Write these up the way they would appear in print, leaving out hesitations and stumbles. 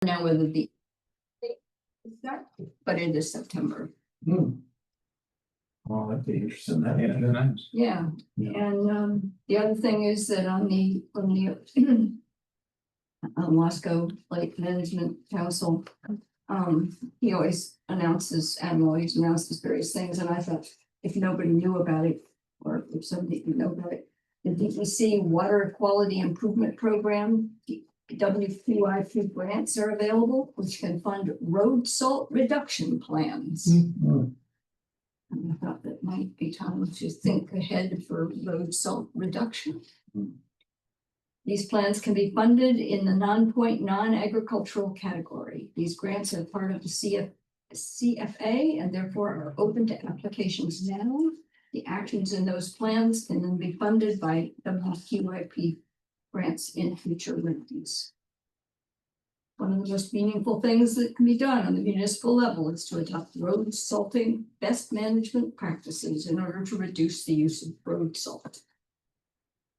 now whether the but it is September. Well, that'd be interesting. That, yeah, nice. Yeah, Yeah. and the other thing is that on the Wasco Lake Management Council, he always announces, Admiral always announces various things, and I thought if nobody knew about it, or if somebody didn't know about it, the DEC Water Quality Improvement Program, WQIP grants are available, which can fund road salt reduction plans. And I thought that might be time to think ahead for road salt reduction. These plans can be funded in the non-point, non-agricultural category. These grants are part of the CFA and therefore are open to applications now. The actions in those plans can then be funded by WQIP grants in future reviews. One of the most meaningful things that can be done on the municipal level is to adopt road salting best management practices in order to reduce the use of road salt.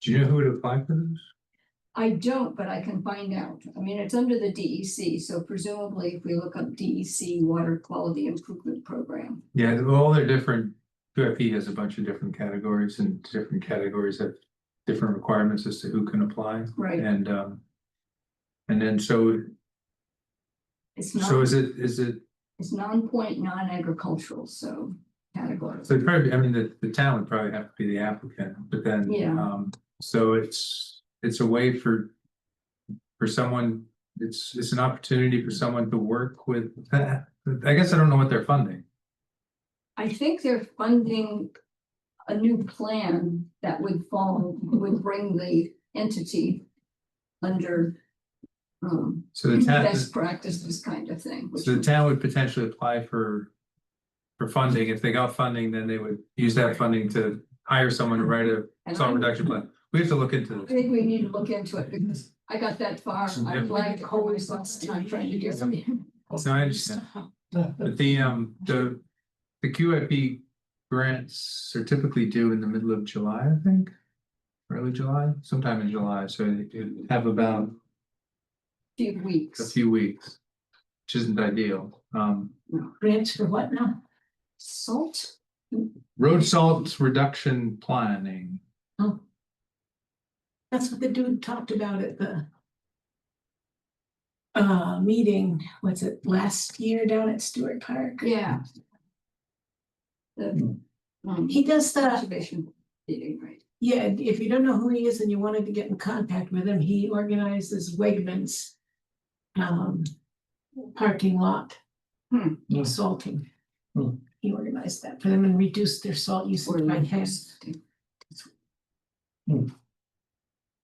Do you know who would apply for this? I don't, but I can find out. I mean, it's under the DEC, so presumably if we look up DEC Water Quality Improvement Program. Yeah, all they're different. QIP has a bunch of different categories, and different categories have different requirements as to who can apply. Right. And then so It's not, is it it's non-point, non-agricultural, so category. so probably, I mean, the town would probably have to be the applicant, but then Yeah. so it's a way for someone, it's an opportunity for someone to work with that. I guess I don't know what they're funding. I think they're funding a new plan that would bring the entity under So the town, best practices kind of thing. so the town would potentially apply for funding. If they got funding, then they would use that funding to hire someone to write a salt reduction plan. We have to look into I this. think we need to look into it because I got that far. I'm like always lost time trying to do something. So I understand. But the QIP grants are typically due in the middle of July, I think. Early July, sometime in July. So you have about Few a weeks. few weeks, which isn't ideal. Grants for what now? Salt? Road salt reduction planning. Oh. That's what the dude talked about at the meeting, what's it, last year down at Stewart Park? Yeah. The He does the, conservation meeting, right? yeah, if you don't know who he is and you wanted to get in contact with him, he organizes Wegmans parking lot salting. He organized that for them and reduced their salt usage by half.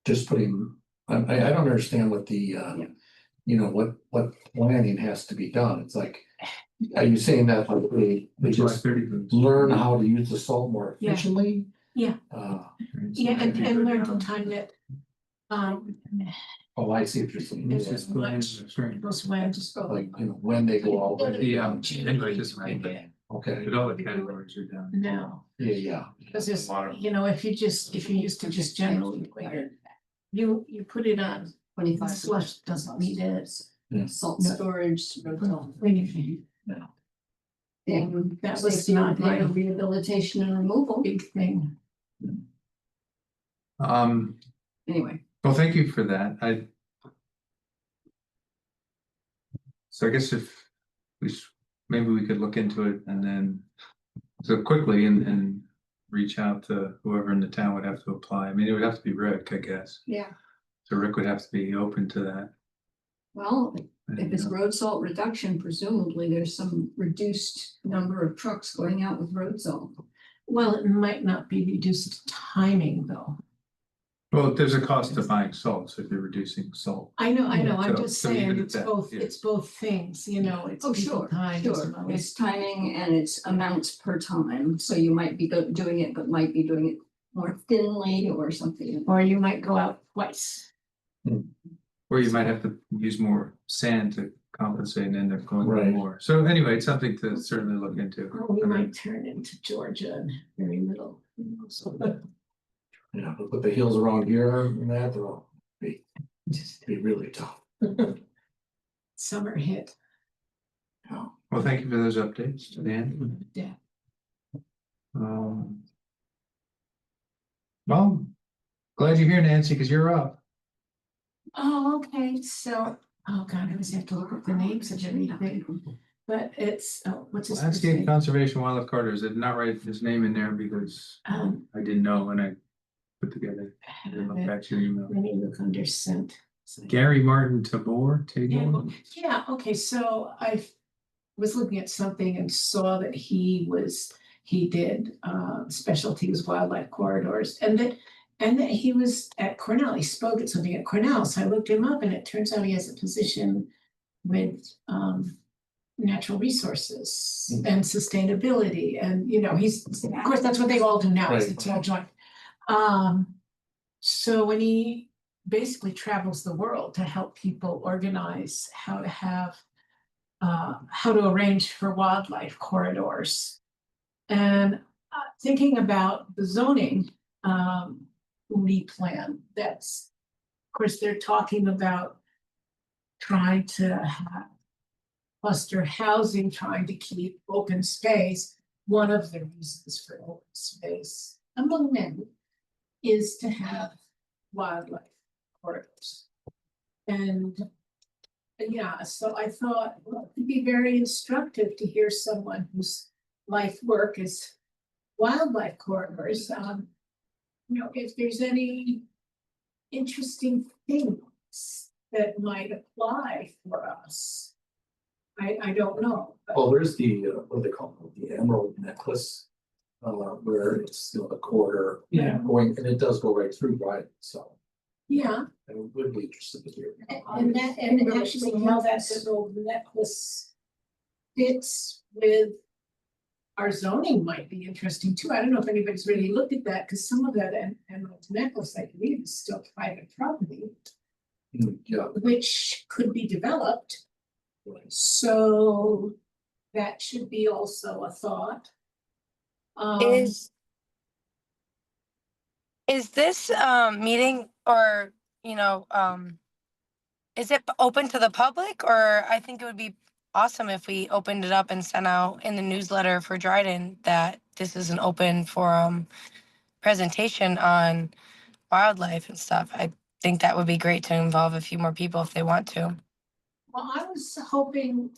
Just putting, I don't understand what the, you know, what planning has to be done. It's like, are you saying that like they July just 30th. learn how to use the salt more Yeah. efficiently? Yeah. Yeah, and learn to time it. Oh, I see what you're saying. It's just planning the spring. Those ways. Like, you know, when they go out. The anyway, just Okay, but all the categories are done. No, yeah. because it's, you know, if you used to just generally wait, you put it on, 25 slush doesn't need it. salt No. storage. Anything. And That was not my rehabilitation and removal. big thing. Anyway, Well, thank you for that. So I guess if maybe we could look into it and then so quickly and reach out to whoever in the town would have to apply. I mean, it would have to be Rick, I guess. yeah, So Rick would have to be open to that. well, if And, it's road salt reduction, presumably there's some reduced number of trucks going out with road salt. Well, it might not be reduced timing though. well, there's a cost to buying salt, so if you're reducing salt. I know, I'm So- just so even saying, at it's that, both, yeah. it's both things, you know, it's. Oh, people sure, time as sure. well It's as- timing and it's amounts per time. So you might be doing it, but might be doing it more thinly or something. Or you might go out twice. Or you might have to use more sand to compensate and end up going Right. more. So anyway, it's something to certainly look into. Or we might turn into Georgia and very little. So Yeah, but the hills around here and that, they'll be really tough. summer hit. Well, thank you for those updates to the end. Yeah. Well, glad you're here, Nancy, because you're up. Oh, okay, so, oh God, I always have to look up the names of everything, but it's, oh, what's his first Landscape name? Conservation Wildlife Corridors. I did not write his name in there because I didn't know when I put together. I didn't look back to your email. Let me look under sent. Gary Martin Tabor, Tabor. Yeah, okay, so I was looking at something and saw that he did specialties wildlife corridors and that he was at Cornell. He spoke at something at Cornell. So I looked him up and it turns out he has a position with natural resources and sustainability. And he's, of course, that's what they all do now. Right. It's all joint. So when he basically travels the world to help people organize how to arrange for wildlife corridors. And thinking about the zoning replan, that's, of course, they're talking about trying to have cluster housing, trying to keep open space. One of the reasons for open space, among many, is to have wildlife corridors. And yeah, so I thought, well, it'd be very instructive to hear someone whose life work is wildlife corridors. If there's any interesting things that might apply for us. I don't know. But Well, there's the, what do they call it, the Emerald Necklace, where it's, a quarter. Yeah. Going, and it does go right through, right, so. yeah, I would be interested to hear. and actually how that little necklace fits with our zoning might be interesting too. I don't know if anybody's really looked at that, because some of that emerald necklace, I believe, is still private property, Yeah, which could be developed. So that should be also a thought. Is this meeting or is it open to the public, or I think it would be awesome if we opened it up and sent out in the newsletter for Dryden that this is an open forum presentation on wildlife and stuff. I think that would be great to involve a few more people if they want to. Well, I was hoping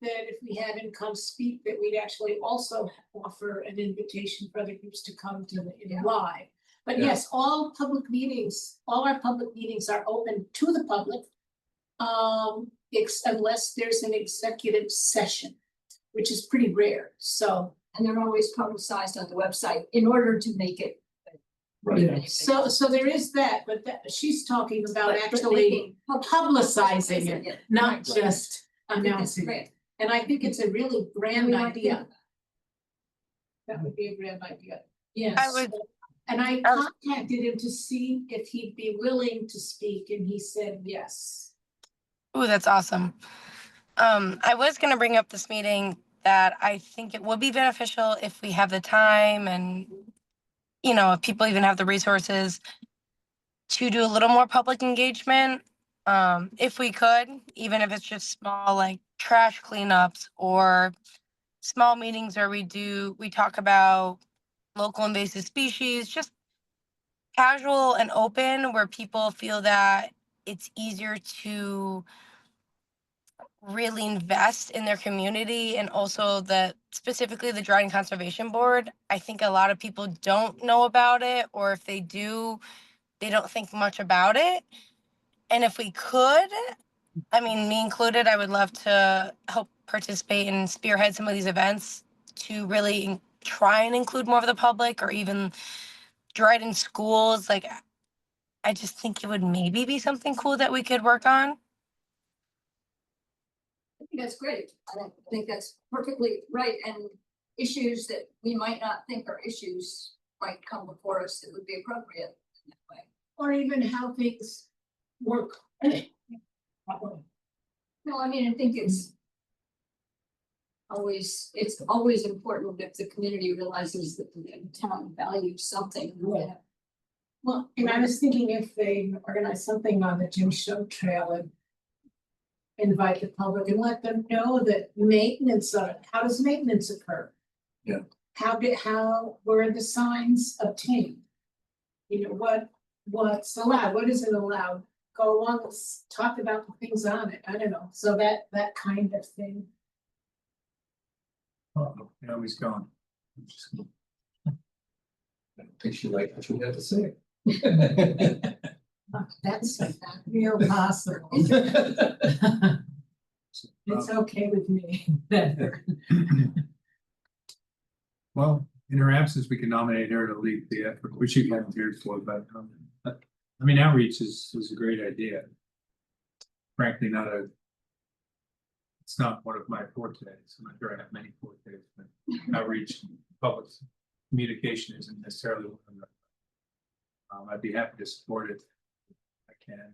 that if we had him come speak, that we'd actually also offer an invitation for other groups to come to the live. But Yeah. yes, all our public meetings are open to the public. Unless there's an executive session, which is pretty rare, so. And they're always publicized on the website in order to make it. right. So there is that, but she's talking about But actually making publicizing it, not Right. just I think that's announcing it. great. And I think it's a really grand We might do idea. That would be a grand idea. Yes. I would- And I I was- contacted him to see if he'd be willing to speak, and he said yes. Ooh, that's awesome. I was gonna bring up this meeting that I think it would be beneficial if we have the time and, if people even have the resources to do a little more public engagement. If we could, even if it's just small, like trash cleanups or small meetings where we talk about local invasive species, just casual and open where people feel that it's easier to really invest in their community, and also specifically the Dryden Conservation Board. I think a lot of people don't know about it, or if they do, they don't think much about it. And if we could, me included, I would love to help participate and spearhead some of these events to really try and include more of the public, or even Dryden schools. Like, I just think it would maybe be something cool that we could work on. I think that's great. I think that's perfectly right, and issues that we might not think are issues might come before us that would be appropriate in that way. Or even how things work. No, I think it's always important if the community realizes that the town values something. Yeah. Well, and I was thinking if they organize something on the Jim Show Trail and invite the public and let them know that maintenance of it, how does maintenance occur? Yeah. How were the signs obtained? You know, what's allowed, what isn't allowed? Go along, let's talk about the things on it, I don't know, so that kind of thing. Oh, now he's gone. I don't think she liked what you had to say. That's not real possible. It's okay with me. Well, in her absence, we can nominate her to lead the effort, which she volunteered for, but I mean, outreach is a great idea. Frankly, it's not one of my fortes. I'm not sure I have many fortes, but outreach, public communication isn't necessarily one of them. I'd be happy to support it. I can.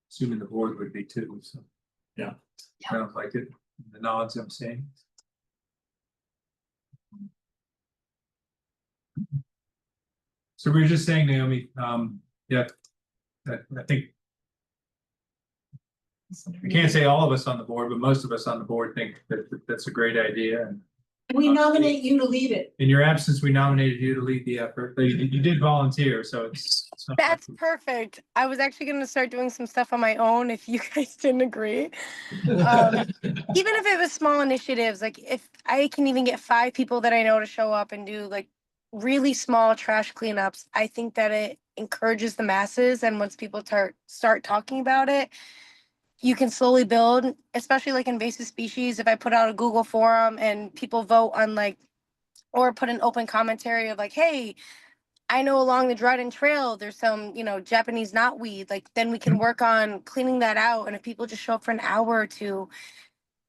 Assuming the board would be too, so. Yeah. Sounds like it, the nods I'm seeing. So we were just saying, Naomi, yeah, I think, I can't say all of us on the board, but most of us on the board think that that's a great idea, and We nominate you to lead it. in your absence, we nominated you to lead the effort, but you did volunteer, so it's not like- That's perfect. I was actually gonna start doing some stuff on my own if you guys didn't agree. Even if it was small initiatives, like if I can even get 5 people that I know to show up and do like really small trash cleanups, I think that it encourages the masses, and once people start talking about it, you can slowly build, especially like invasive species. If I put out a Google forum and people vote on like, or put an open commentary of like, hey, I know along the Dryden Trail, there's some, Japanese knotweed, like then we can work on cleaning that out. And if people just show up for an hour or two,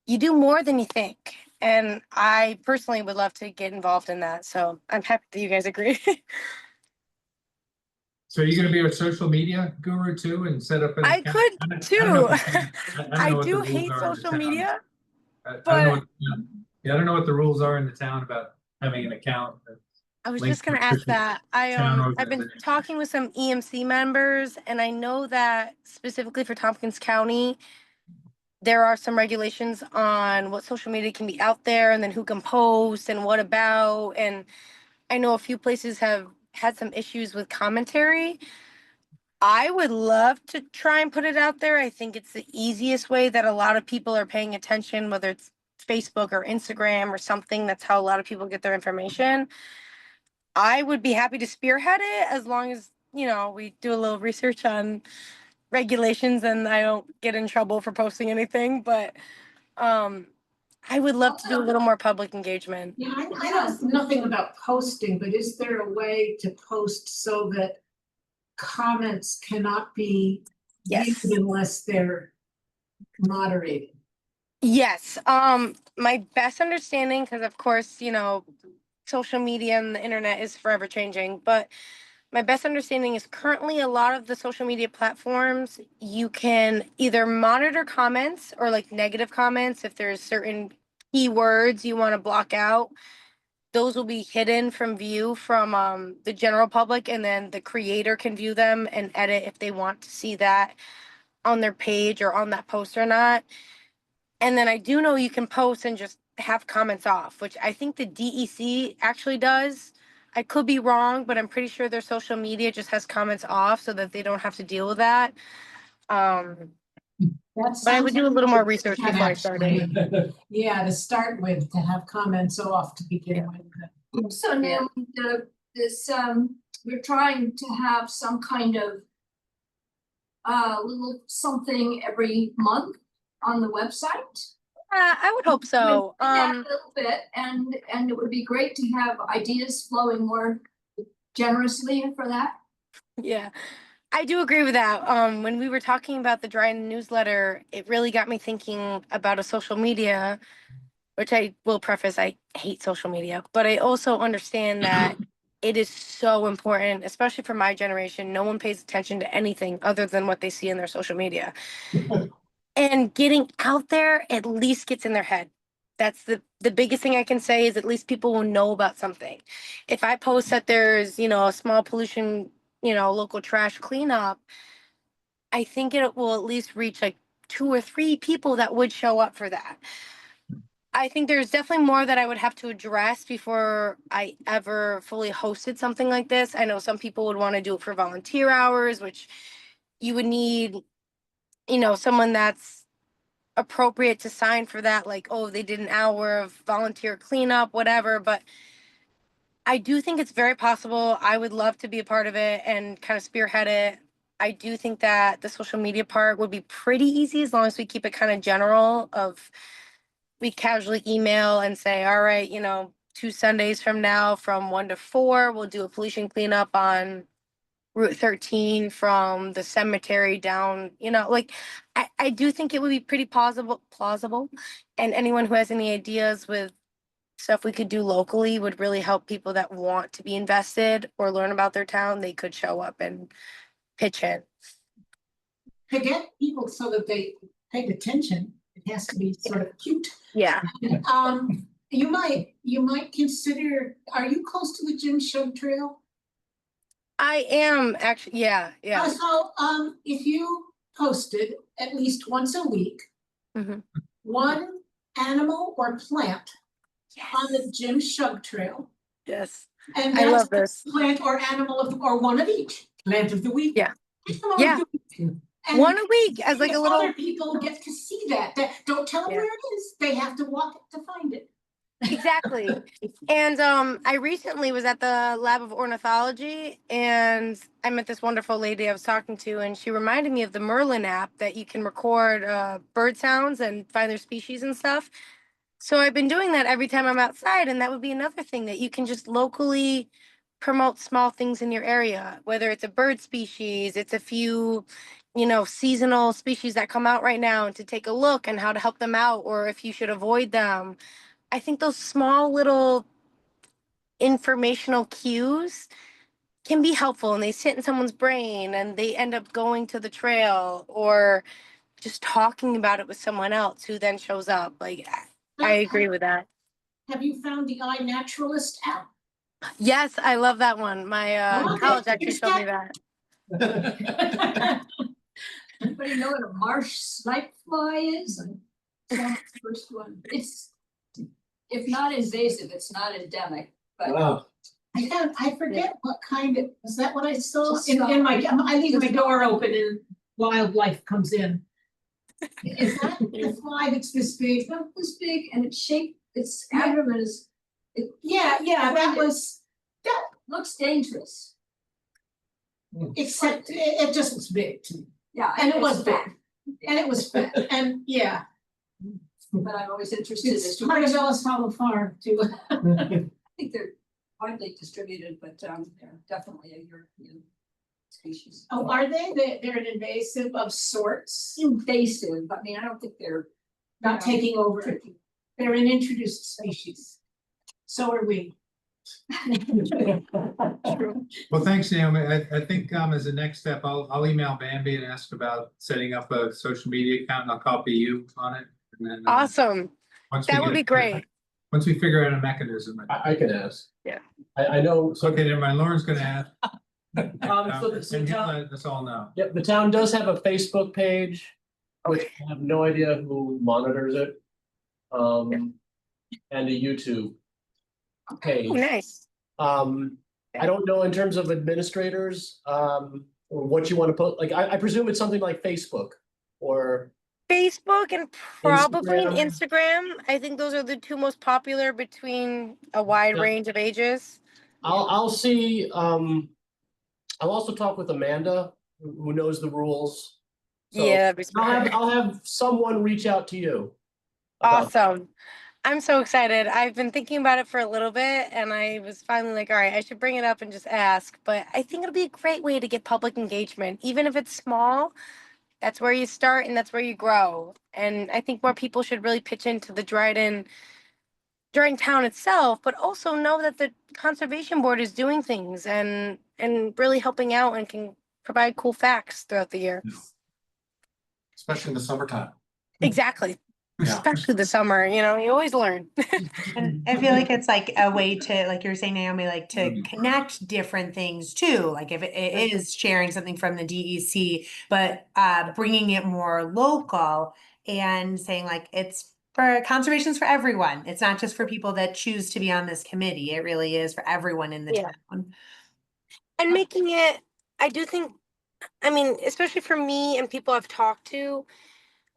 you do more than you think. And I personally would love to get involved in that. So I'm happy that you guys agree. So are you gonna be a social media guru too and set up an I account? could don't know too. what the- don't know I what the do rules hate are in the social town. media. I don't but- know what, yeah, I don't know what the rules are in the town about having an account. I was Link just gonna to ask official that. town I've been organization. talking with some EMC members, and I know that specifically for Tompkins County, there are some regulations on what social media can be out there, and then who can post and what about. And I know a few places have had some issues with commentary. I would love to try and put it out there. I think it's the easiest way that a lot of people are paying attention, whether it's Facebook or Instagram or something. That's how a lot of people get their information. I would be happy to spearhead it as long as, we do a little research on regulations and I don't get in trouble for posting anything, but I would love to do a little more public engagement. Yeah, I know nothing about posting, but is there a way to post so that comments cannot be Yes. viewed unless they're moderated? Yes. My best understanding, because of course, social media and the internet is forever changing, but my best understanding is currently a lot of the social media platforms, you can either monitor comments or like negative comments. If there's certain keywords you want to block out, those will be hidden from view from the general public, and then the creator can view them and edit if they want to see that on their page or on that post or not. And then I do know you can post and just have comments off, which I think the DEC actually does. I could be wrong, but I'm pretty sure their social media just has comments off so that they don't have to deal with that. But I would do a little more research before I started. Yeah, to start with, to have comments off to begin with. So now, we're trying to have some kind of little something every month on the website. I would hope so. A little bit, and it would be great to have ideas flowing more generously for that. Yeah, I do agree with that. When we were talking about the Dryden newsletter, it really got me thinking about a social media, which I will preface, I hate social media, but I also understand that it is so important, especially for my generation. No one pays attention to anything other than what they see in their social media. And getting out there at least gets in their head. That's the biggest thing I can say is at least people will know about something. If I post that there's, a small pollution, local trash cleanup, I think it will at least reach like 2 or 3 people that would show up for that. I think there's definitely more that I would have to address before I ever fully hosted something like this. I know some people would want to do it for volunteer hours, which you would need, someone that's appropriate to sign for that, like, oh, they did an hour of volunteer cleanup, whatever. But I do think it's very possible. I would love to be a part of it and kind of spearhead it. I do think that the social media part would be pretty easy as long as we keep it kind of general of we casually email and say, all right, 2 Sundays from now from 1 to 4, we'll do a pollution cleanup on Route 13 from the cemetery down, like I do think it would be pretty plausible. And anyone who has any ideas with stuff we could do locally would really help people that want to be invested or learn about their town. They could show up and pitch in. To get people so that they pay attention, it has to be sort of cute. Yeah. You might consider, are you close to the Jim Shug Trail? I am actually, yeah. So, if you posted at least once a week, Mhm. one animal or plant on the Jim Shug Trail. Yes. And I love that's this. plant or animal or one of each, plant of the week. Yeah. Animal of Yeah. the week. And One a week as like a if little. other people get to see that, don't tell them Yeah. where it is, they have to walk to find it. Exactly. And I recently was at the Lab of Ornithology and I met this wonderful lady I was talking to, and she reminded me of the Merlin app that you can record bird sounds and find their species and stuff. So I've been doing that every time I'm outside, and that would be another thing that you can just locally promote small things in your area, whether it's a bird species, it's a few, seasonal species that come out right now, and to take a look and how to help them out, or if you should avoid them. I think those small little informational cues can be helpful, and they sit in someone's brain and they end up going to the trail or just talking about it with someone else who then shows up. Like, I agree with that. Have you found the iNaturalist app? Yes, I love that one. My Okay, college actually here's showed me that. Anybody know what a marsh snipe fly is? First one, it's, if not invasive, it's not endemic, but Wow. I forget what kind of, is that what I saw? Just In my, stop. I leave my door open and wildlife comes in. Is that the fly that's this big? it's not this big and it's shaped, its abdomen is, Yeah, that was, looks dangerous. except it just looks big to me. Yeah. And it was it's big. fat. And it was fat, and yeah, But I'm always interested as it's to, part of I Ellis Hollow Farm too. think they're widely distributed, but they're definitely a European species. Oh, are they? They're an invasive of sorts, Invasive, I mean, I don't think they're not taking over. tricky. They're an introduced species. So are we. Well, thanks, Naomi. I think as a next step, I'll email Bambi and ask about setting up a social media account, and I'll copy you on it. And then Awesome. once we That would get- be great. Once we figure out a mechanism. I can ask. Yeah. I know, so, Okay, never mind. Lauren's gonna ask. so And he'll town, let us all know. yep, the town does have a Facebook page, which Okay. I have no idea who monitors it. And a YouTube page. Oh, nice. I don't know in terms of administrators, or what you want to put, like, I presume it's something like Facebook or, Facebook and probably Instagram. Instagram. I think those are the 2 most popular between a wide Yeah. range of ages. I'll see, I'll also talk with Amanda, who knows the rules. So Yeah, that'd be smart. I'll have someone reach out to you. about Awesome. I'm so excited. I've been thinking about it for a little bit and I was finally like, all right, I should bring it up and just ask. But I think it'll be a great way to get public engagement, even if it's small. That's where you start and that's where you grow. And I think more people should really pitch into the Dryden town itself, but also know that the conservation board is doing things and really helping out and can provide cool facts throughout the year. Especially in the summertime. Exactly. Yeah. especially the summer, you know, you always learn. And I feel like it's like a way to, like you were saying, Naomi, like to Mhm. connect different things too. Like if it is sharing something from the DEC, but bringing it more local and saying like it's for conservation's for everyone. It's not just for people that choose to be on this committee. It really is for everyone in the Yeah. town. And making it, I do think, I mean, especially for me and people I've talked to,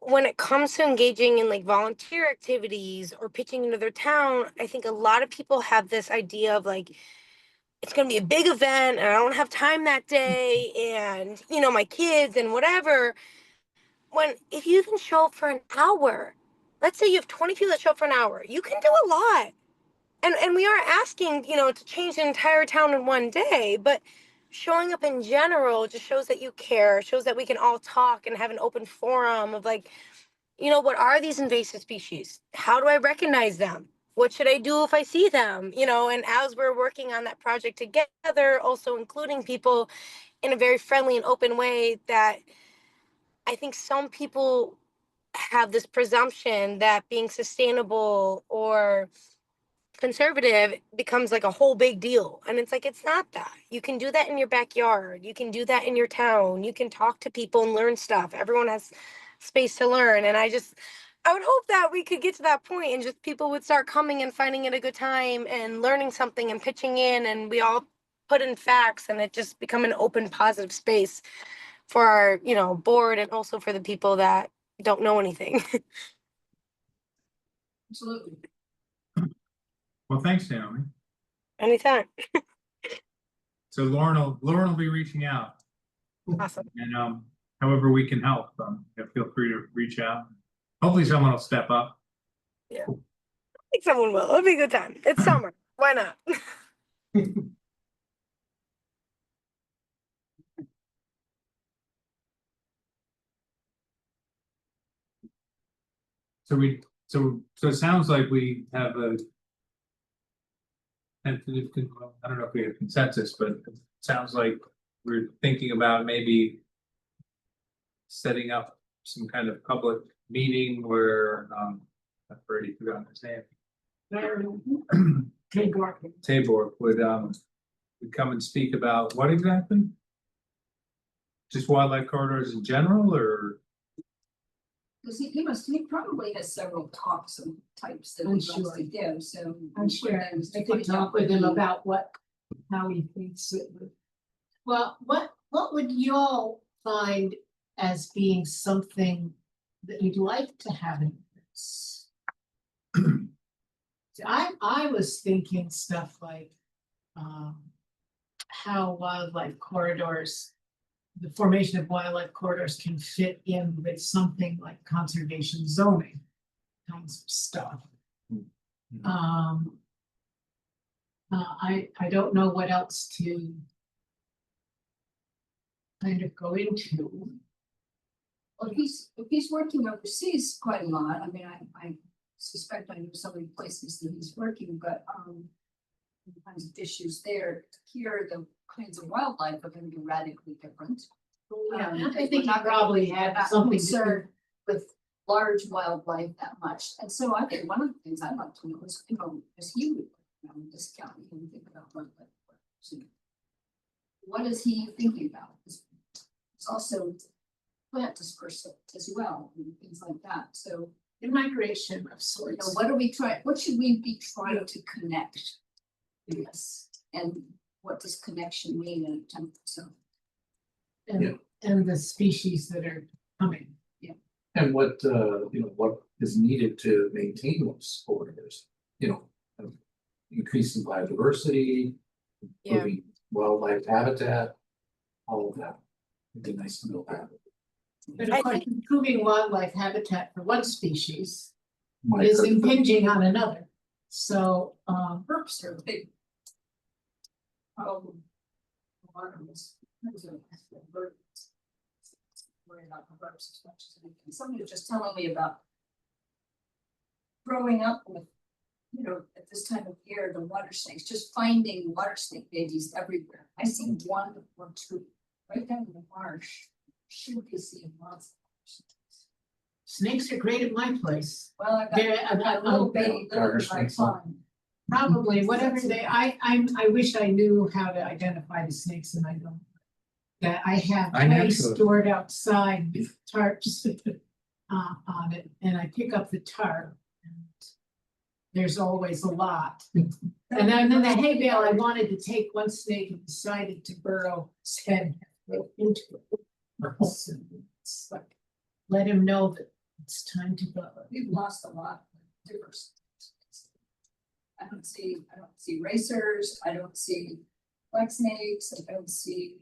when it comes to engaging in like volunteer activities or pitching into their town, I think a lot of people have this idea of like, it's going to be a big event and I don't have time that day and, you know, my kids and whatever. When if you can show up for an hour, let's say you have 20 people that show up for an hour, you can do a lot. And we aren't asking, you know, to change the entire town in one day, but showing up in general just shows that you care, shows that we can all talk and have an open forum of like, you know, what are these invasive species? How do I recognize them? What should I do if I see them? You know, and as we're working on that project together, also including people in a very friendly and open way, that I think some people have this presumption that being sustainable or conservative becomes like a whole big deal. And it's like, it's not that. You can do that in your backyard. You can do that in your town. You can talk to people and learn stuff. Everyone has space to learn. And I would hope that we could get to that point and just people would start coming and finding it a good time and learning something and pitching in, and we all put in facts and it just become an open, positive space for our, you know, board and also for the people that don't know anything. Absolutely. Well, thanks, Naomi. Anytime. So Lauren will be reaching out, Awesome. and however we can help, feel free to reach out. Hopefully someone will step up. I think someone will. It'll be a good time. It's summer. Why not? So it sounds like we have a tentative, I don't know if we have consensus, but it sounds like we're thinking about maybe setting up some kind of public meeting where, I've already forgotten his name. Tabor would come and speak about what exactly? Just wildlife corridors in general, or? Because he probably has several talks and types that I'm he wants to give, so. I'm sure, I could talk with him about how he thinks it would. Well, what would y'all find as being something that you'd like to have in this? I was thinking stuff like, how wildlife corridors, the formation of wildlife corridors can fit in with something like conservation zoning kinds of stuff. I don't know what else to kind of go into. Well, if he's working overseas quite a lot, I mean, I suspect I know so many places that he's working, but the kinds of issues there, here, the kinds of wildlife are gonna be radically different. Yeah, because I we're think you not gonna probably be have that something to concerned with large wildlife that much. And so I think one of the things I'd like to know is, you know, as he would, this county, and think about wildlife. So what is he thinking about? It's also plant dispersal as well, and things like that. So, the migration of you know, sorts. what should we be trying to connect to this? And what does connection mean in a temperate zone? And the species that are coming. And what, what is needed to maintain those corridors, increasing biodiversity, Yeah. improving wildlife habitat, all of that. It'd be nice to know that. But I of course, think- improving wildlife habitat for one species Might is hurt the- impinging on another. So, Burps are a big problem. Worry about the burps as much as anything. Somebody was just telling me about growing up with, you know, at this time of year, the water snakes, just finding water snake babies everywhere. I see one or two right down in the marsh. Should be seeing lots of water snakes. Snakes are great at my place. Well, I They're got a little baby, Garter little like snakes, huh? fun. Probably whatever I wish I knew how to identify the snakes and I don't. That I have I hay naturally- stored outside with tarps on it, and I pick up the tarp. And there's always a lot. And then the hay bale, I wanted to take one snake and decided to burrow his head into it. So it's like, let him know that it's time to go. We've lost a lot of diversity. I don't see racers, I don't see black snakes, I don't see.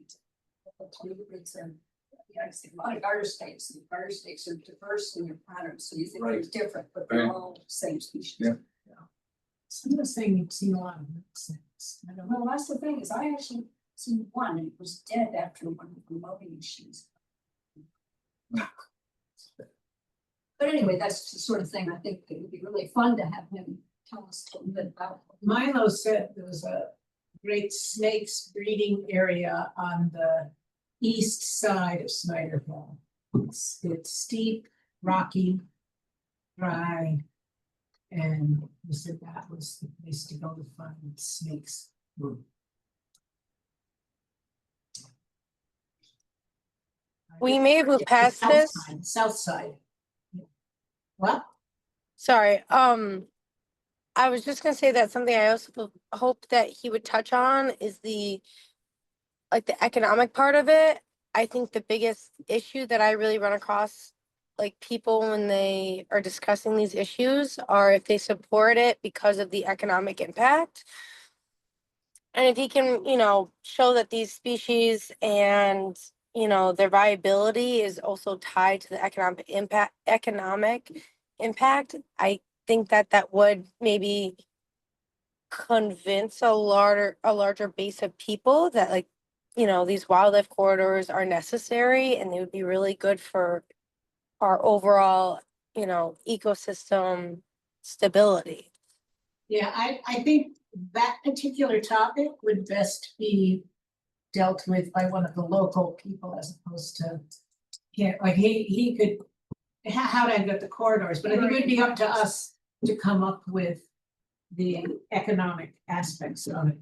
I see a lot of garter snakes, and garter snakes are diverse in their patterns, so you think they're Right. different, but they're Right. all the same species. Yeah. Some of saying you've seen a lot of snakes. I don't know. Well, that's the thing, is I actually seen one, and it was dead after one of the mowing machines. But anyway, that's the sort of thing I think it would be really fun to have him tell us a little bit about. Milo said there was a great snakes breeding area on the east side of Snyder Hill. It's steep, rocky, dry. And he said that was the place to go to find snakes. We may have moved Yeah, past south this. side, South side. What? Sorry, I was just gonna say that something I also hope that he would touch on is the economic part of it. I think the biggest issue that I really run across, like people when they are discussing these issues, are if they support it because of the economic impact. And if he can, show that these species and, their viability is also tied to the economic impact, I think that would maybe convince a larger base of people that these wildlife corridors are necessary and they would be really good for our overall, ecosystem stability. Yeah, I think that particular topic would best be dealt with by one of the local people as opposed to. Yeah, like he could, how to get the corridors, but I think it would be up to us to come up with the economic aspects of it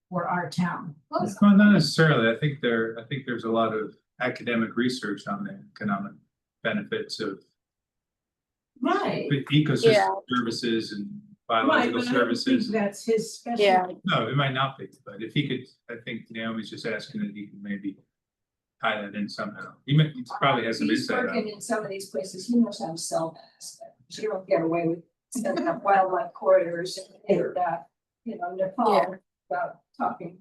for our town. Well, Well, not necessarily. I think there's a lot of academic research on the economic benefits of Right, ecosystem Yeah. services and right, biological but I don't think services. that's his specialty. Yeah. No, it might not be, but if he could, I think Naomi's just asking that he can maybe tie that in somehow. He probably has some He's insight on working it. in some of these places, he knows how to sell that aspect. You don't get away with setting up wildlife corridors and Nepal about talking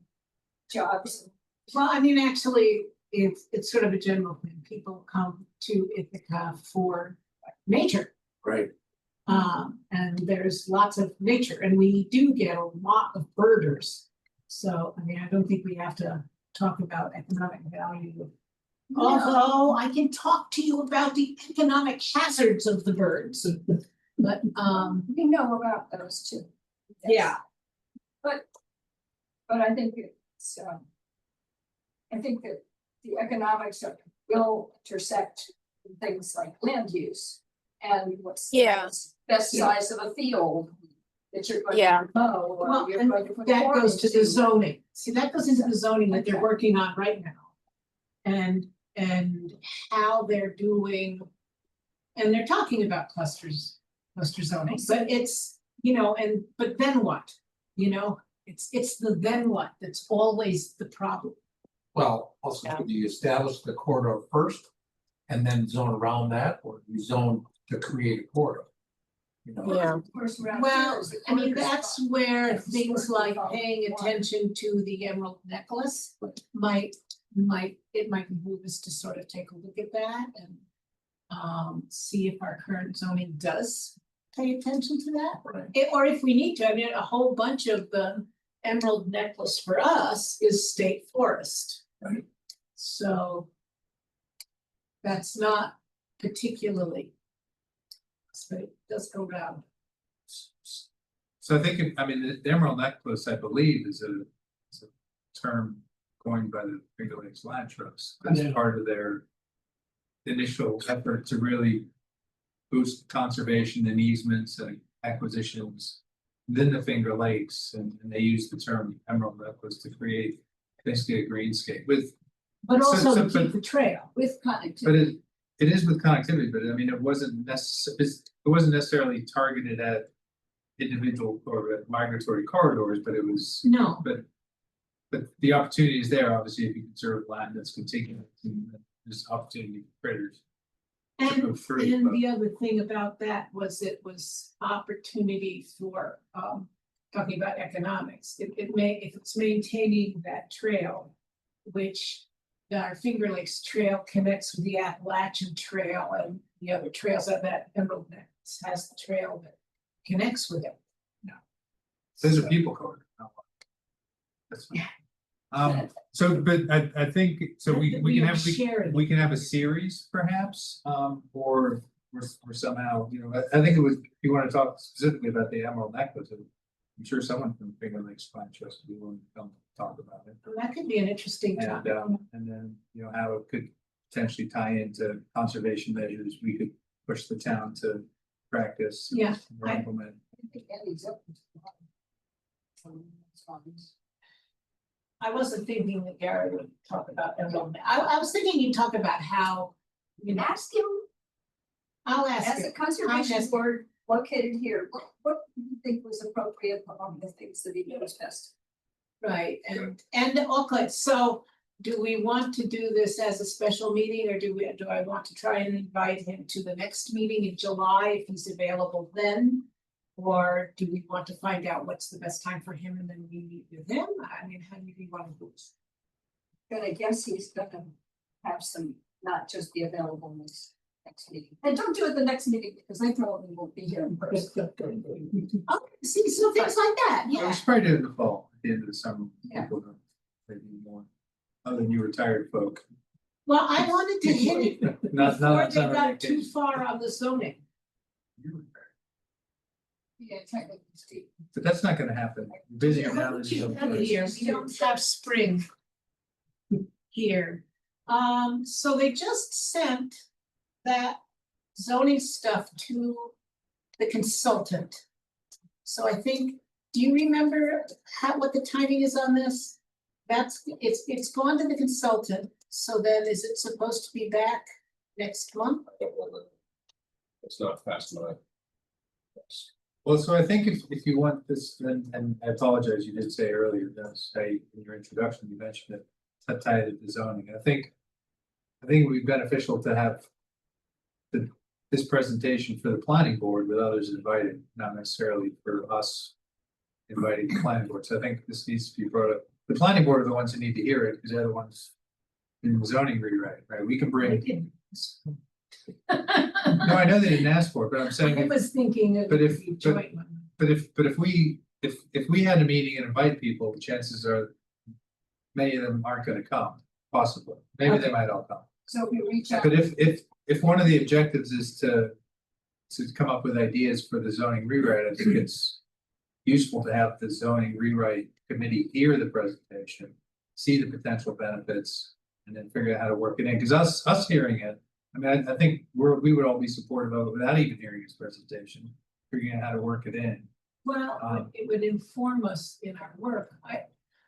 jobs. Well, I mean, actually, it's sort of a general thing. People come to Ithaca for nature. Right, And there's lots of nature and we do get a lot of birders. So, I mean, I don't think we have to talk about economic value. Although I can talk to you about the economic hazards of the birds. But, We know about those too. yeah, But I think it's, I think that the economics will intersect in things like land use. And what's the Yeah. best size of a field that you're going Yeah. to mow, or well, you're and going to put. that corn goes to the into. zoning. See, that goes into the zoning that they're Okay. working on right now. And how they're doing. And they're talking about cluster zoning, but it's, but then what? It's the then what that's always the problem. well, also, could you establish the corridor first? And then zone around that, or you zone to create a corridor? Yeah. Of course, around here Well, is the I mean, corridor that's spot. where That's the things sort of like problem. paying attention to the emerald necklace might behoove us to sort of take a look at that and. See if our current zoning does pay attention to that. Right. Or if we need to, I mean, a whole bunch of the emerald necklace for us is state forest. Right. So. That's not particularly. But it does go round. So I think, the emerald necklace, I believe, is a term coined by the Finger Lakes Land Trust. That's Yeah. part of their initial effort to really boost conservation and easements and acquisitions. Within the Finger Lakes, and they use the term emerald necklace to create basically a greenscape with, But also to but- keep the trail. With but connectivity. it is with connectivity, but I mean, it wasn't necessarily targeted at individual or migratory corridors, but it was, No, but the opportunity is there, obviously, if you conserve land that's contiguous, and there's opportunity for critters. to and move through, and but- the other thing about that was it was opportunity for talking about economics. It may, if it's maintaining that trail, which our Finger Lakes Trail connects with the Appalachian Trail and the other trails that Emerald Necklace has the trail that connects with it. Those are people code. That's fine. So, but I think, so we can have, shared. we can have a series perhaps, or somehow, you know, I think it was, if you wanna talk specifically about the Emerald Necklace, I'm sure someone from Finger Lakes Pine Trust would be willing to come talk about it. That could be an interesting And, topic. and then, you know, how it could potentially tie into conservation measures we could push the town to practice. Yeah, or implement. I think Eddie's up to that. It's fine. I wasn't thinking that Gary would talk about Emerald. I was thinking you'd talk about how, you know, Ask him, I'll ask as a him. conservation ask him. board located here, what do you think was appropriate among the things that he knows best? Right, and okay, so do we want to do this as a special meeting, or do I want to try and invite him to the next meeting in July if he's available then? Or do we want to find out what's the best time for him and then we meet with him? I mean, how do you want to do this? But I guess he's gonna have some, not just be available next meeting. And don't do it the next meeting because I probably won't be here in person. Oh, see, so things like that, I yeah. was probably do it in the fall, at the end of the summer. Yeah. People don't, maybe more, other than you retired folk. Well, I wanted to hit it Not before on they summer got too vacation. far on the zoning. Yeah, technically, Steve. But that's not gonna happen. Busy now. than you know. Here, we don't have spring here. So they just sent that zoning stuff to the consultant. So I think, do you remember what the timing is on this? It's gone to the consultant, so then is it supposed to be back next month? It's not fast enough. Well, so I think if you want this, and I apologize, you did say earlier, say in your introduction, you mentioned it, tied to the zoning. I think it would be beneficial to have this presentation for the planning board with others invited, not necessarily for us inviting the planning board. So I think this needs to be brought up. The planning board are the ones who need to hear it, because they're the ones in the zoning rewrite, right? We can bring, no, I know they didn't ask for it, but I'm saying. I was thinking of But if- the joint one. But if we had a meeting and invite people, the chances are many of them aren't gonna come, possibly. Maybe they Okay. might all come. So we reach out. But if one of the objectives is to come up with ideas for the zoning rewrite, I think it's useful to have the zoning rewrite committee hear the presentation, see the potential benefits, and then figure out how to work it in. Because us hearing it, I mean, I think we would all be supportive of it without even hearing his presentation, figuring out how to work it in. Well, it would inform us in our work.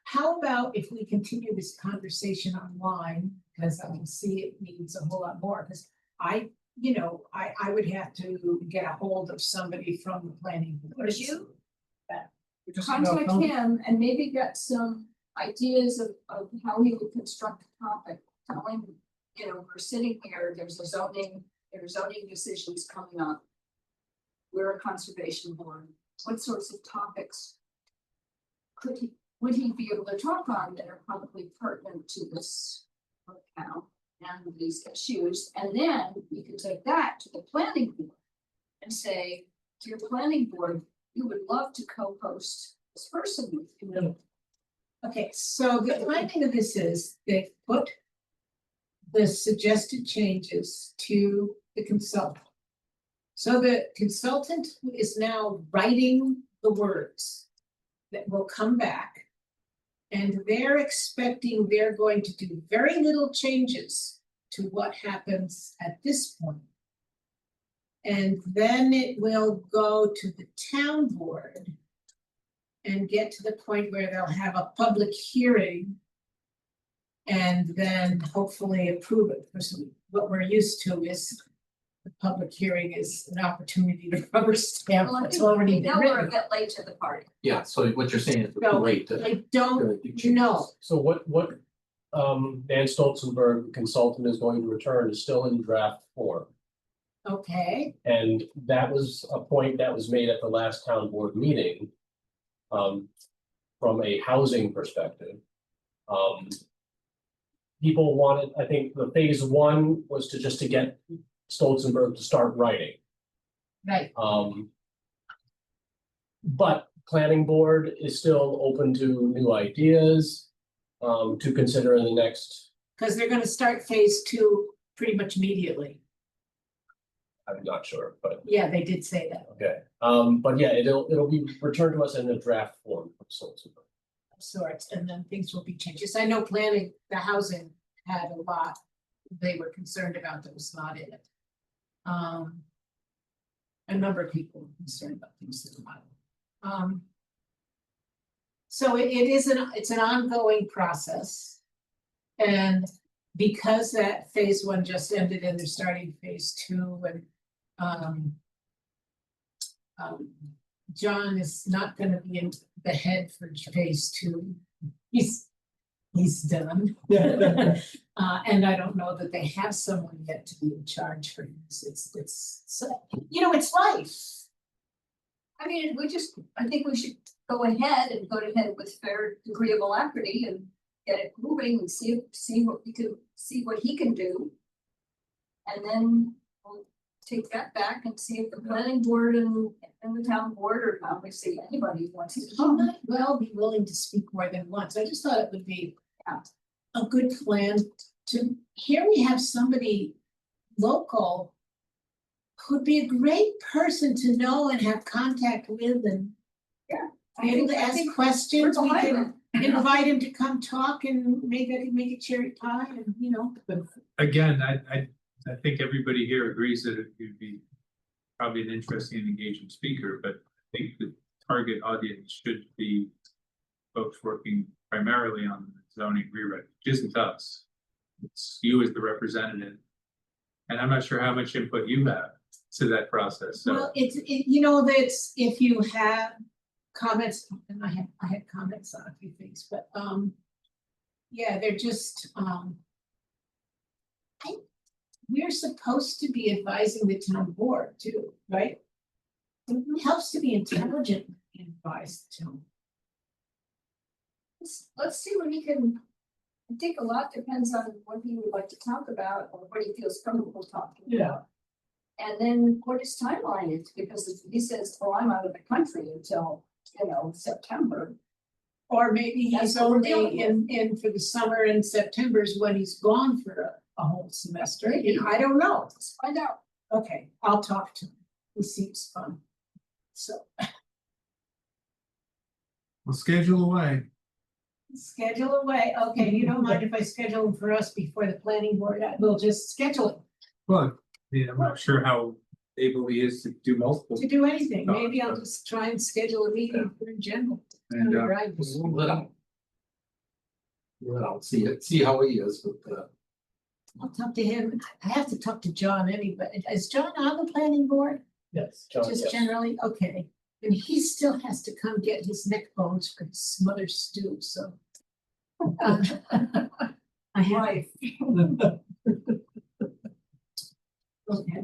How about if we continue this conversation online, because I can see it needs a whole lot more, because I would have to get a hold of somebody from the planning board. Would you? Just Contact him and maybe get some ideas of how he would construct a topic. Tell him, you know, we're sitting here, there are zoning decisions coming up. We're a conservation board. What sorts of topics would he be able to talk on that are probably pertinent to this now and these issues? And then we could take that to the planning board and say, dear planning board, we would love to co-host this person with you. Okay, so the timing of this is they put the suggested changes to the consultant. So the consultant is now writing the words that will come back. And they're expecting they're going to do very little changes to what happens at this point. And then it will go to the town board. And get to the point where they'll have a public hearing. And then hopefully approve it, because what we're used to is. The public hearing is an opportunity to rubber stamp Well, I what's think already now been we're a written. bit late to the party. Yeah, so what you're saying is we're No, too late to. I don't really do changes. know. So what Dan Stolzenberg, consultant, is going to return is still in draft form. Okay, And that was a point that was made at the last town board meeting. From a housing perspective. People wanted, I think the phase one was to just to get Stolzenberg to start writing. right, But planning board is still open to new ideas. To consider in the next, because they're gonna start phase two pretty much immediately. I'm not sure, but Yeah, they did say that, okay. But yeah, it'll be returned to us in a draft form from Stolzenberg. of sorts, and then things will be changes. I know planning, the housing had a lot. They were concerned about that was not in it. A number of people were concerned about things that were not. So it's an ongoing process. And because that phase one just ended and they're starting phase two and John is not gonna be in the head for phase two. He's done. And I don't know that they have someone yet to be in charge for this. It's it's life. I mean, I think we should go ahead with fair degree of alacrity and get it moving and see what he can do. And then we'll take that back and see if the planning board and the town board, or obviously anybody wants to He come. might well be willing to speak more than once. I just thought it would be a good plan to, here we have somebody local who'd be a great person to know and have contact with and be able to ask questions. We can invite him to come talk and make a cherry pie and, But again, I think everybody here agrees that it would be probably an interesting and engaging speaker, but I think the target audience should be folks working primarily on the zoning rewrite, which isn't us. It's you as the representative. And I'm not sure how much input you have to that process, so. well, that's, if you have comments, and I had comments on a few things, but, yeah, they're just, we're supposed to be advising the town board too, right? It helps to be intelligent and advise the town. Let's see what he can, I think a lot depends on what he would like to talk about or what he feels comfortable talking about. And then what his timeline is, because if he says, oh, I'm out of the country until, September. Or maybe he's That's what we're only dealing in for the summer and September's when he's gone for a whole semester. Maybe. I don't know. Let's find out. Okay, I'll talk to him. He seems fun. So We'll schedule away. schedule away. Okay, you don't mind if I schedule him for us before the planning board? We'll just schedule it Well, I'm not sure how able he is to do multiple. to do anything. Maybe I'll just try and schedule a meeting for in general. And, Right. Let out. Let out, see how he is with I'll talk to him. I have to talk to John anyway. Is John on the planning board? Yes, John, Just yes. generally, okay. And he still has to come get his neck bones for his mother's stew, so. I have. Right. Okay.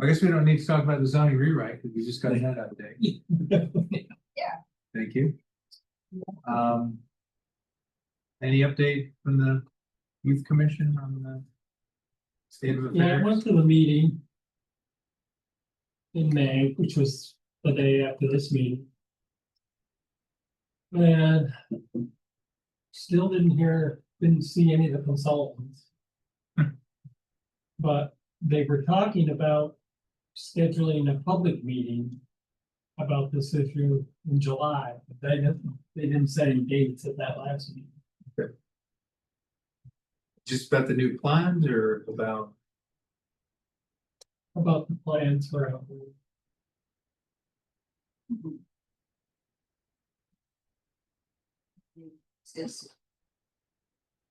I guess we don't need to talk about the zoning rewrite, because we just got that update. Yeah. Thank you. Any update from the youth commission on the state of Yeah, I affairs? went to the meeting in May, which was the day after this meeting. And still didn't see any of the consultants. But they were talking about scheduling a public meeting about this issue in July. But they didn't set any dates at that last meeting. Just about the new plans or about? About the plans for. Exist,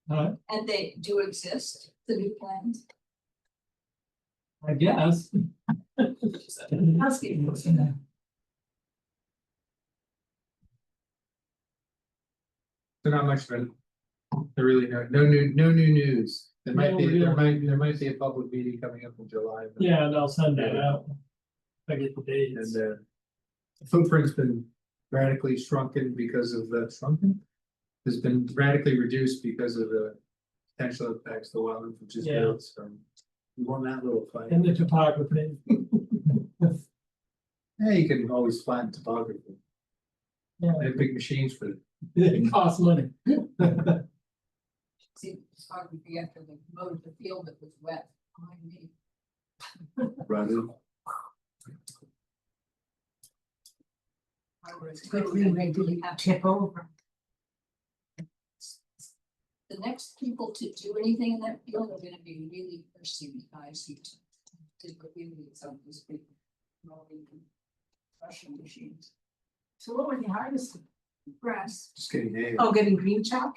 And and they do exist, the new plans. I guess. Housekeeping. So not much, but there really no new news. There might be, there might be a public meeting coming up in July. but- Yeah, and I'll send that out. If I get the dates. And the footprint's been radically shrunken because of the shrunken. Has been radically reduced because of the potential impacts the wetlands, which is Yeah. good, so. We won that little fight. And the topography. Yeah, you can always flatten topography. Yeah, They have big machines for it. it costs money. See, photography after they mowed the field that was wet behind me. Rather. Quickly, they really tip over. The next people to do anything in that field are gonna be really thirsty guys who did really some of these big mowing and crushing machines. So what were the hardest? Grass. Just getting hay. Oh, getting green chop?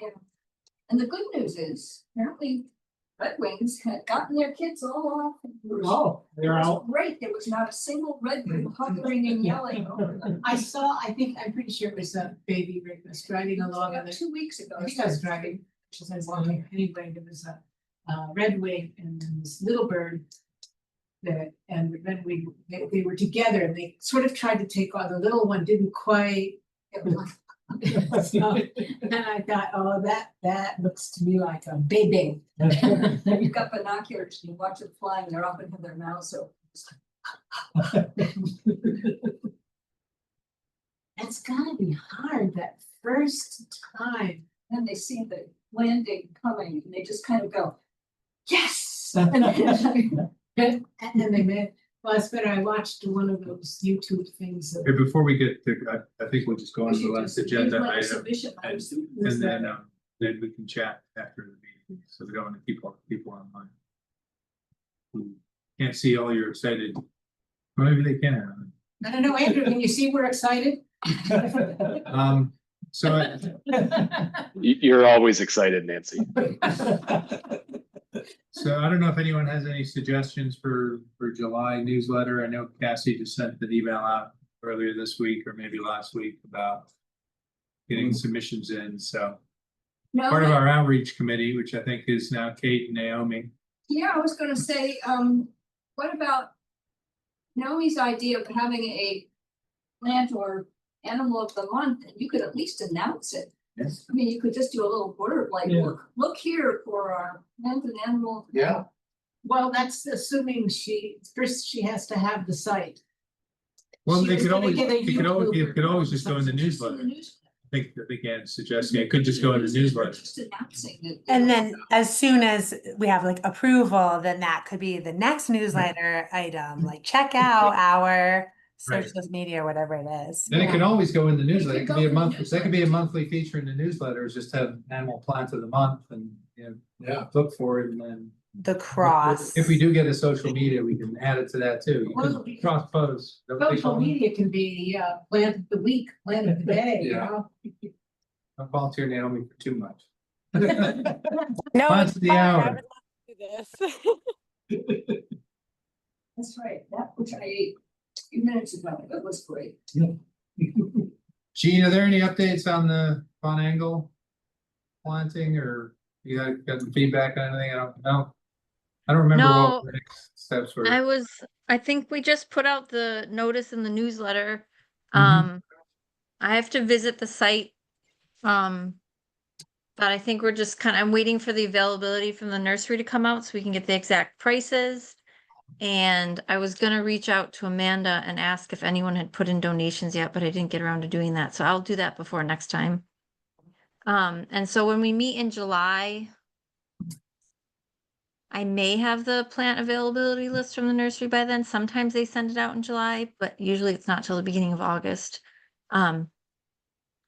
And the good news is, apparently, Red Wings had gotten their kids all off. Oh, they're It was out. Great, there was not a single Red Wing hovering and yelling over them. I saw, I'm pretty sure it was a baby Rick was driving along and About 2 weeks ago. I think I was driving, because I was walking anyway, there was a red wing and then this little bird. That and the red wing, they were together and they sort of tried to take on, the little one didn't quite. So, and I thought, oh, that looks to me like a baby. You've got binoculars, you watch it flying, they're up into their mouths, so. It's gotta be hard that first time. Then they see the landing coming, and they just kind of go, yes! And then- And then they met, well, it's better, I watched one of those YouTube things. Hey, before we get to, I think we'll just go on we to the should last just agenda use like item. submission And items. and then we can chat after the meeting, so we don't want to keep all people online. Who can't see all your excited, well, maybe they can. I don't know, Andrew, can you see we're excited? So You're always excited, Nancy. So I don't know if anyone has any suggestions for July newsletter. I know Cassie just sent an email out earlier this week or maybe last week about getting submissions in, so No, part of our outreach committee, which I think is now Kate and Naomi. yeah, I was gonna say, what about Naomi's idea of having a plant or animal of the month, and you could at least announce it. Yes. I mean, you could just do a little blurb like, Yeah. look here for our plant and animal. Yeah. Well, that's assuming first she has to have the site. Well, She they was could gonna always, get a it could always just go in the Just in newsletter. newsletter. I think Anne's suggesting it could just go in the newsletter. Just announcing it. And then as soon as we have like approval, then that could be the next newsletter item, like check out our Right. social media, whatever it is. Then it can always go in the newsletter. could It could go be a in the month, that could be a newsletter. monthly feature in the newsletter, is just have animal plant of the month and, Yeah. look for it and then. The cross. If we do get a social media, we can add it to that too. You Well, can cross post. Don't they Social call it? media can be plant of the week, plant of the day, you Yeah. know? Don't volunteer Naomi for too much. No, Plants it's of the fine. I hour. would love to do this. That's right, that which I ate a few minutes ago, that was great. Gene, are there any updates on the Von Angle planting, or you got some feedback on anything? I don't know. I don't remember No, what the next steps were. I think we just put out the notice in the newsletter. Mhm. I have to visit the site. But I think we're just I'm waiting for the availability from the nursery to come out so we can get the exact prices. And I was gonna reach out to Amanda and ask if anyone had put in donations yet, but I didn't get around to doing that, so I'll do that before next time. And so when we meet in July, I may have the plant availability list from the nursery by then. Sometimes they send it out in July, but usually it's not till the beginning of August. And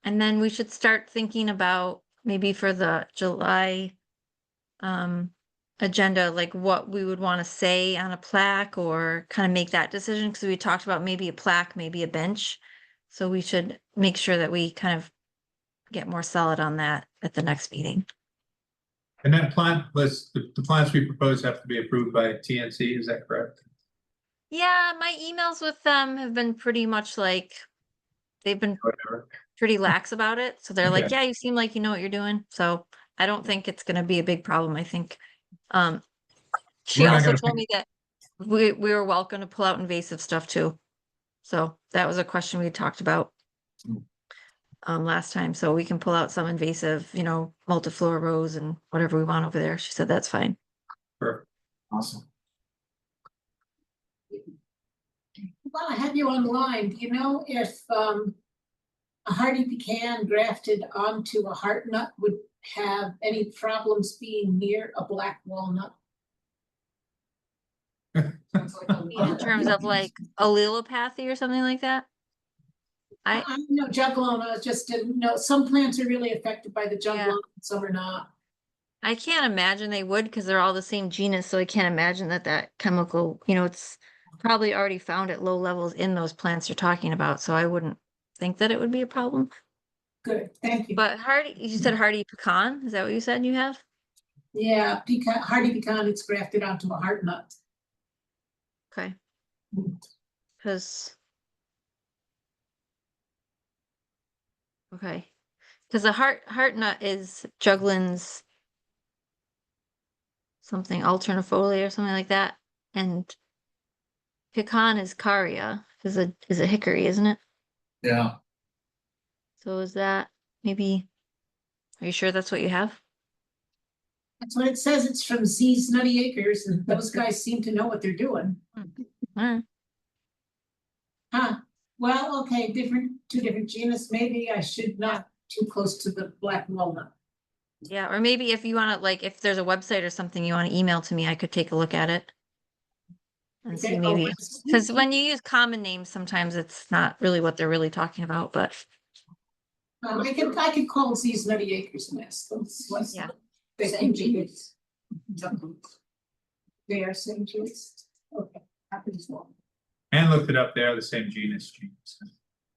then we should start thinking about maybe for the July agenda, like what we would want to say on a plaque or kind of make that decision, because we talked about maybe a plaque, maybe a bench. So we should make sure that we kind of get more solid on that at the next meeting. And that plant list, the plants we propose have to be approved by TNC, is that correct? Yeah, my emails with them have been pretty much like, they've been Whatever. pretty lax about it. So they're like, Okay. yeah, you seem like you know what you're doing. So I don't think it's gonna be a big problem. I think, she We're not also gonna told me that we were welcome to pull out invasive stuff too. So that was a question we talked about last time. So we can pull out some invasive, you know, multiflora rose and whatever we want over there. She said that's fine. Perfect. Awesome. Well, I have you online. Do you know if a hardy pecan grafted onto a heart nut would have any problems being near a black walnut? In terms of like allelopathy or something like that? I know juglone, just didn't know. Some plants are really affected by the juglone, some are not. I can't imagine they would because they're all the same genus, so I can't imagine that that chemical, you know, it's probably already found at low levels in those plants you're talking about, so I wouldn't think that it would be a problem. Good, thank you. But hardy, you said hardy pecan, is that what you said you have? Yeah, pecan, hardy pecan, it's grafted onto a heart nut. Okay. Cause. Okay, cause the heart nut is Juglans. Something alternifolia or something like that, and pecan is caria, is a hickory, isn't it? Yeah, So is that maybe, are you sure that's what you have? That's what it says. It's from Z's Nutty Acres, and those guys seem to know what they're doing. Alright, Huh, well, okay, two different genus, maybe I should not too close to the black walnut. yeah, or maybe if you wanna, like, if there's a website or something you wanna email to me, I could take a look at it. And see Okay, maybe, cause when you use common names, sometimes it's not really what they're really talking about, but I could call Z's Nutty Acres and ask them what's. Yeah. They Same can be, genus. they are same genus, okay, happens well. And looked it up, they are the same genus.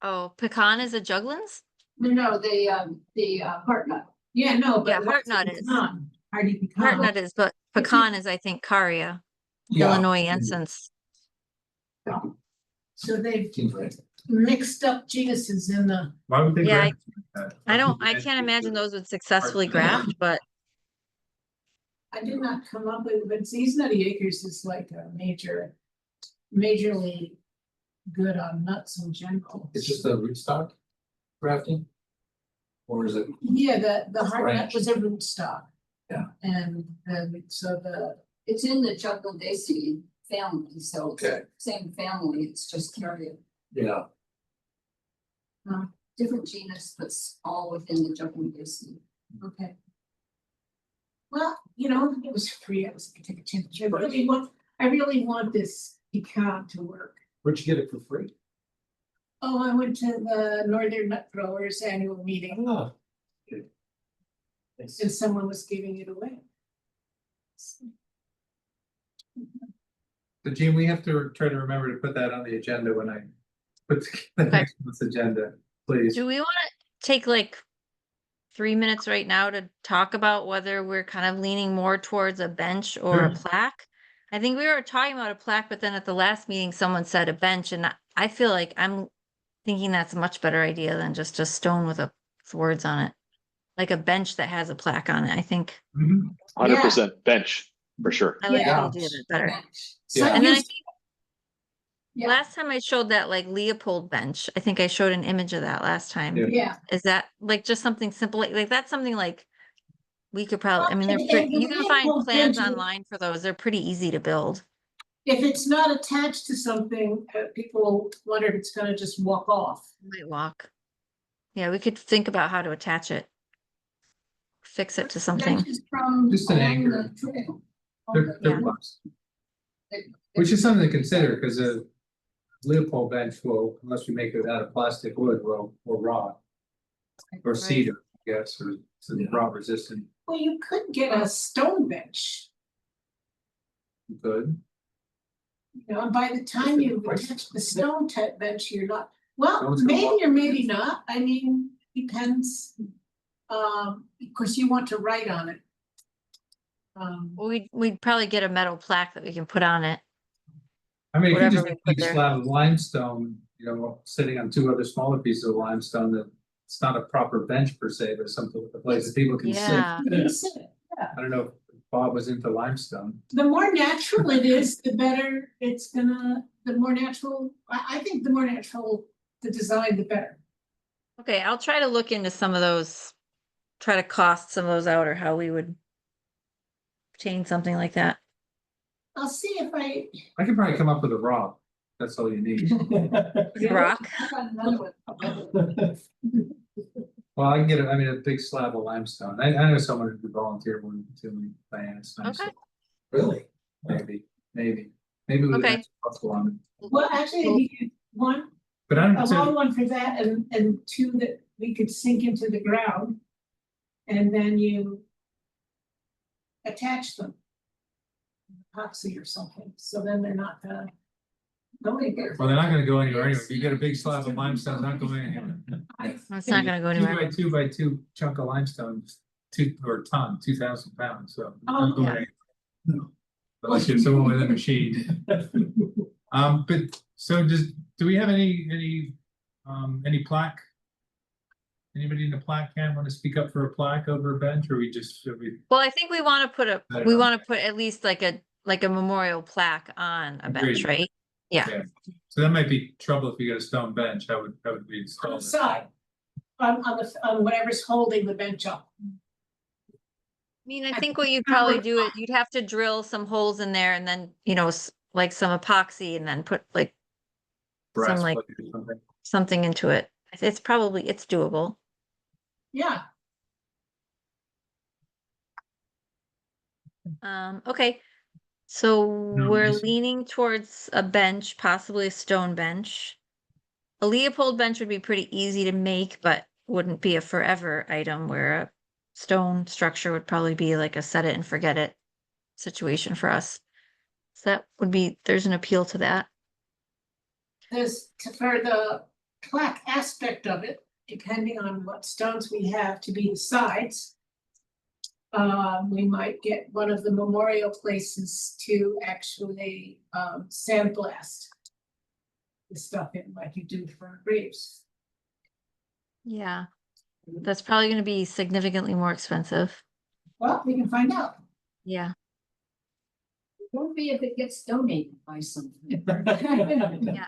oh, pecan is a Juglans? No, the heart nut. Yeah, no, but. Yeah, heart that's nut a is. pecan, hardy pecan. Heart nut is, but pecan is, I think, caria, yeah. Illinoisensis. So they've Seems right. mixed up genuses in the, Why would they? Yeah, graft that? I can't imagine those would successfully graft, but I did not come up with, but Z's Nutty Acres is like a majorly good on nuts in general. It's just a rootstock grafting? Or is it, Yeah, the heart nut Branch. was a rootstock. Yeah. And then, so It's in the Jugladaceae family, so it's Okay. same family, it's just carrier. yeah, Different genus, but all within the Jugladaceae. okay. Well, you know, it was free, I was gonna take a temperature, but I really want this pecan to work. where'd you get it for free? Oh, I went to the Northern Nut Growers annual meeting Oh. Good. Thanks. and someone was giving it away. So Gene, we have to try to remember to put that on the agenda when I put the Okay. next month's agenda, please. do we wanna take like 3 minutes right now to talk about whether we're kind of leaning more towards a bench or a Sure. plaque? I think we were talking about a plaque, but then at the last meeting, someone said a bench, and I feel like I'm thinking that's a much better idea than just a stone with words on it. Like a bench that has a plaque on it, I think. Mhm. 100% bench, for sure. I like Yeah. the idea of it better. So And then I you- think Yeah. last time I showed that like Leopold bench, I think I showed an image of that last time. Yeah. Yeah. Is that like just something simple, like that's something like we could probably, I mean, they're Well, pretty, and you can find Leopold plans bench is- online for those, they're pretty easy to build. If it's not attached to something, people wonder if it's gonna just walk off. Might walk. Yeah, we could think about how to attach it. Fix it to something. Benches from Just an along anchor. the trail. They're Yeah. close. Which is something to consider, because a Leopold bench will, unless we make it out of plastic wood, will rot. Or cedar. Yes, or some Yeah. drought resistant, Well, you could get a stone bench, good. you know, and by the time you attach the stone bench, you're not, well, Someone's gonna maybe walk or maybe not, I mean, depends. Of course, you want to write on it. We'd probably get a metal plaque that we can put on it. I mean, if you Whatever just we have a put big there. slab of limestone, you know, sitting on two other smaller pieces of limestone, that it's not a proper bench per se, but something, a place that people can sit. Yeah. You can sit it. I don't know if Bob was into limestone. The more natural it is, the better it's gonna, the more natural, I think the more natural the design, the better. Okay, I'll try to look into some of those, try to cost some of those out, or how we would obtain something like that. I'll see if I. I could probably come up with a rock, that's all you need. Rock. I got another one. Well, I can get, I mean, a big slab of limestone, I know someone who could volunteer one to me, Diane, it's nice. Okay. Really? Maybe with an Okay. extra buckle on it, Well, actually, you get one, but I a don't, long one for that and two that we could sink into the ground. And then you attach them. Epoxy or something, so then they're not gonna go anywhere. well, they're not gonna go anywhere anyway, if you get a big slab of limestone, it's not going anywhere. It's not gonna go anywhere. 2 by 2 chunk of limestone, 2,000 pounds, so. it's Oh, not going yeah. anywhere. No. Unless you're someone with a machine. But so do we have any plaque? Anybody in the plaque camp want to speak up for a plaque over a bench, or should we? Well, I think we want to put I don't we know. want to put at least like a memorial plaque on a bench, Agreed. right? Yeah. So that might be trouble if you get a stone bench, how would we On install the it? side, on whatever's holding the bench up. I mean, I think what you'd probably do it, you'd have to drill some holes in there and then, like some epoxy, and then put like Brass like- plate or something. something into it. It's doable. Yeah, Okay. So we're this- leaning towards a bench, possibly a stone bench. A Leopold bench would be pretty easy to make, but wouldn't be a forever item, where a stone structure would probably be like a set it and forget it situation for us. So there's an appeal to that. for the plaque aspect of it, depending on what stones we have to be the sides. We might get one of the memorial places to actually sandblast the stuff in like you do for graves. Yeah. That's probably going to be significantly more expensive. Well, we can find out. Yeah. Won't be if it gets donated by someone. Yeah.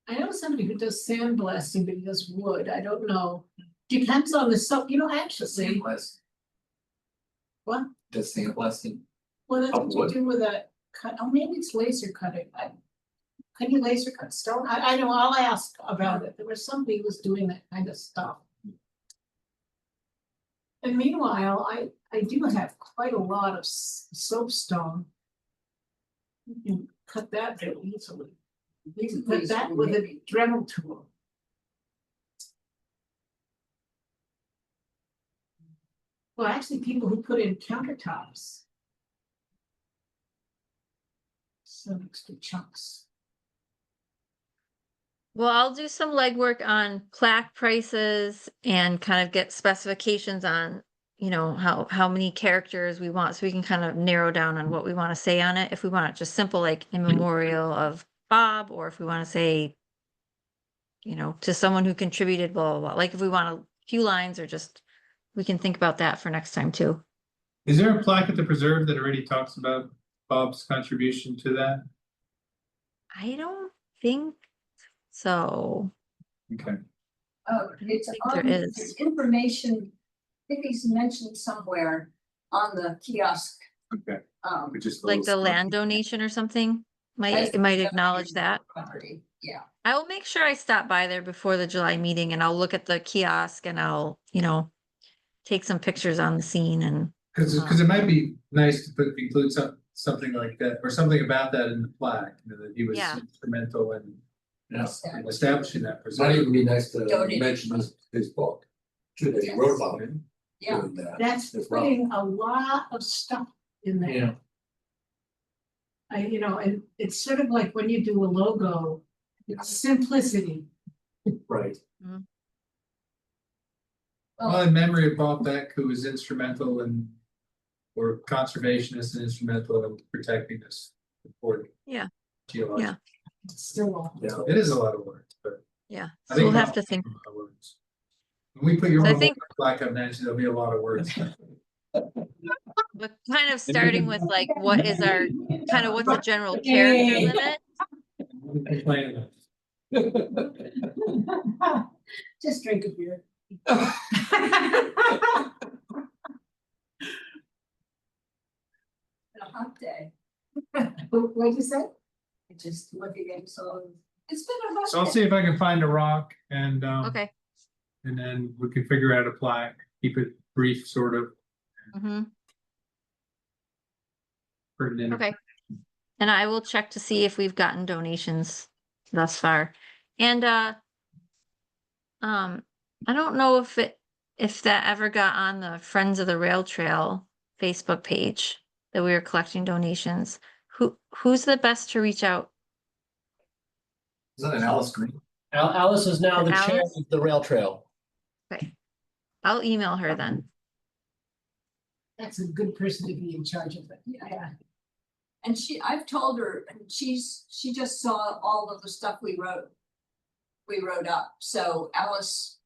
I know somebody who does sandblasting, but he does wood. I don't know. Depends on the stuff, actually, Sandblast, what? does sandblasting, Well, that's Of what wood? you do with a cut, maybe it's laser cutting. Can you laser cut stone? I know, I'll ask about it. There was somebody who was doing that kind of stuff. And meanwhile, I do have quite a lot of soapstone. You can cut that very easily. You can cut that with a Dremel tool. Well, actually, people who put in countertops. Some extra chunks. Well, I'll do some legwork on plaque prices and kind of get specifications on, how many characters we want, so we can kind of narrow down on what we want to say on it. If we want it just simple, like in memorial of Bob, or if we want to say, to someone who contributed, blah, blah, blah. Like if we want a few lines, or just, we can think about that for next time too. Is there a plaque at the preserve that already talks about Bob's contribution to that? I don't think so. Okay, Oh, it's think there on, is. it's information, I think he's mentioned somewhere on the kiosk, okay. um. Just a Like little the land something. donation or something, as it might the acknowledge that. property, yeah. I will make sure I stop by there before the July meeting, and I'll look at the kiosk, and I'll, take some pictures on the scene and. Cause it might be nice to include something like that, or something about that in the plaque, that he was Yeah. instrumental in Yeah. establishing that. It might even be nice to Donate. mention his book. Too, that he wrote about it. Yeah. doing that That's as well. putting a lot of stuff in there. Yeah, You know, and it's sort of like when you do a logo, simplicity. right. Well, in memory of Bob Beck, who was instrumental in, or conservationist and instrumental in protecting this important. Yeah. Geological. Yeah. It's still all. Yeah. It is a lot of work, but. Yeah, I so we'll think have to think. When we put your So I own think- black up next, there'll be a lot of words. But kind of starting with like, what is our, kind of what's a general character limit? Complaining. Just drink a beer. A hot day. What'd you say? Just looking at so it's been a hot So I'll day. see if I can find a rock and, Okay. and then we can figure out a plaque, keep it brief, sort of. Mm-hmm. Pertinent. Okay. And I will check to see if we've gotten donations thus far. And I don't know if that ever got on the Friends of the Rail Trail Facebook page that we were collecting donations. Who's the best to reach out? Is that an Alice Green? Alice is now the chair Alice? of the rail trail. Okay. I'll email her then. That's a good person to be in charge of it. Yeah. And I've told her, and she just saw all of the stuff we wrote up. So Alice,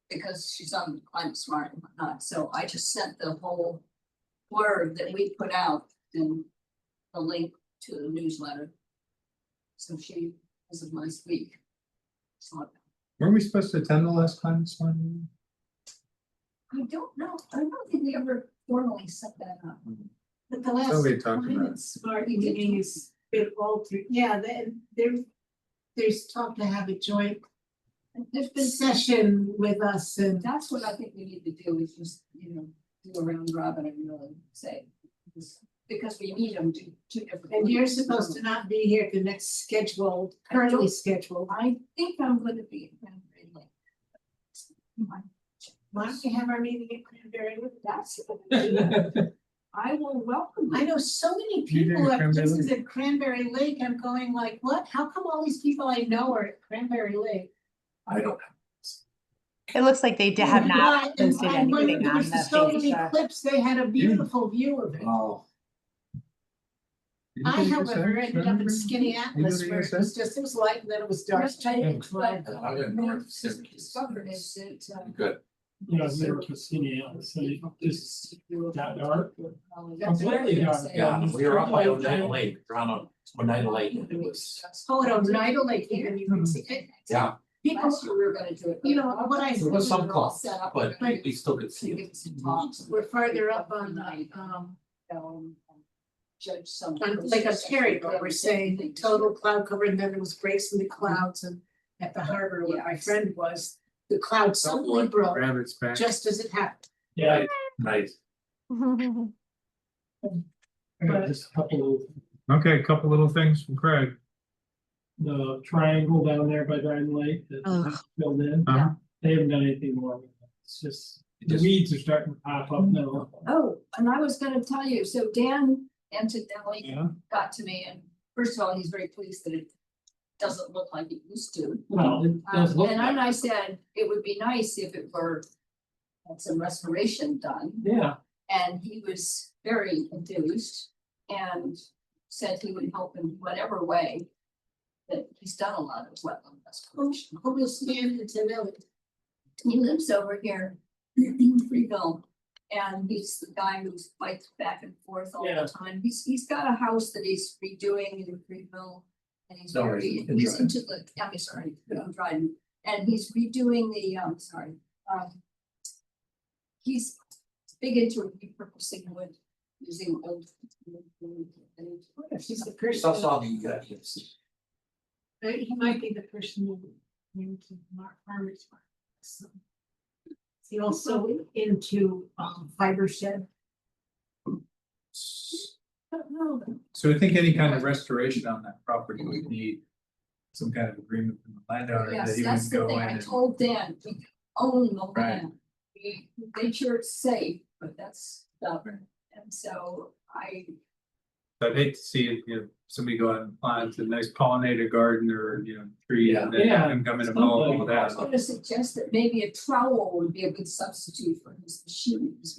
because she's on Climate Smart and whatnot, so I just sent the whole blurb that we put out and the link to the newsletter. So she, as of last week. So Were we supposed to attend the last Climate Smart meeting? I don't know, I don't think we ever formally set that up. But the So last we talked about climate it. smart meeting is been altered. Yeah, there's talk to have a joint There's been session with us and. That's what I think we need to do is just, do a round robin and really say. Because we need them to two different. And you're groups. supposed to not be here the next currently scheduled. I think I'm gonna be at Cranberry Lake. Why don't we have our meeting at Cranberry Lake? That's. I will welcome I you. know so many You did people at have Cranberry places at Cranberry Lake. I'm going like, what? How come all these people I know are at Cranberry Lake? I don't It looks like they have not And posted I went- anything there on was the so page. many clips, they had a beautiful view of it. know. I, however, ended up in Skinny Atlas did where you it was just, it was light and then it was dark. Yes, I did, but, I didn't know if just discovered is that, Good. You know, never to see it, so it's that dark. that's Completely very dark. sad. Yeah, We were up by Oneida Lake, around on Oneida Lake, and it was, Oh, at Oneida Lake, even you can see it. yeah, People, Last year we were gonna do it. you know, what I. there was some All cost, set up but and we still could see give it. some talks. We're farther up on Judge some. Lake Ontario, where we're saying the total cloud cover, and then there was breaks in the clouds, and at the harbor where my friend was, the cloud suddenly broke, Rabbit's back. just as it happened. Yeah, Nice. I got just a couple of, Okay, a couple little things from Craig. the triangle down there by Diamond Lake that Ugh. filled in. Uh-huh. They haven't done anything more with it. It's just, the weeds are starting to pop up now. Oh, and I was gonna tell you, so Dan Antonelli Yeah, got to me and first of all, he's very pleased that it doesn't look like it used to. well, it does look And like, then I said, it would be nice if it were had some restoration done. yeah, And he was very enthused and said he would help in whatever way. That he's done a lot of wetland restoration. Who will stand until He lives over here in Freeville. And he's the guy who fights back and forth all Yeah. the time. He's got a house that he's redoing in Freeville. And he's No, very, in he's Dryden. into the, I'm sorry, in Dryden. And he's redoing the, he's big into repurposing wood, using old. He's the We person, saw the, EMC. he might be the person who went to farmers market. So, is he also into fiber shed? Don't know. So I think any kind of restoration on that property would need some kind of agreement from the landowner that Yes, he that's would the go thing. in I and. told Dan, we own the Right. land. We made sure it's safe, but that's stuff. Right. And so I'd hate to see it, you know, somebody go out and plant a nice pollinator garden or, you know, tree and then have him come in and mow all I was that. gonna suggest that maybe a trowel would be a good substitute for his machines.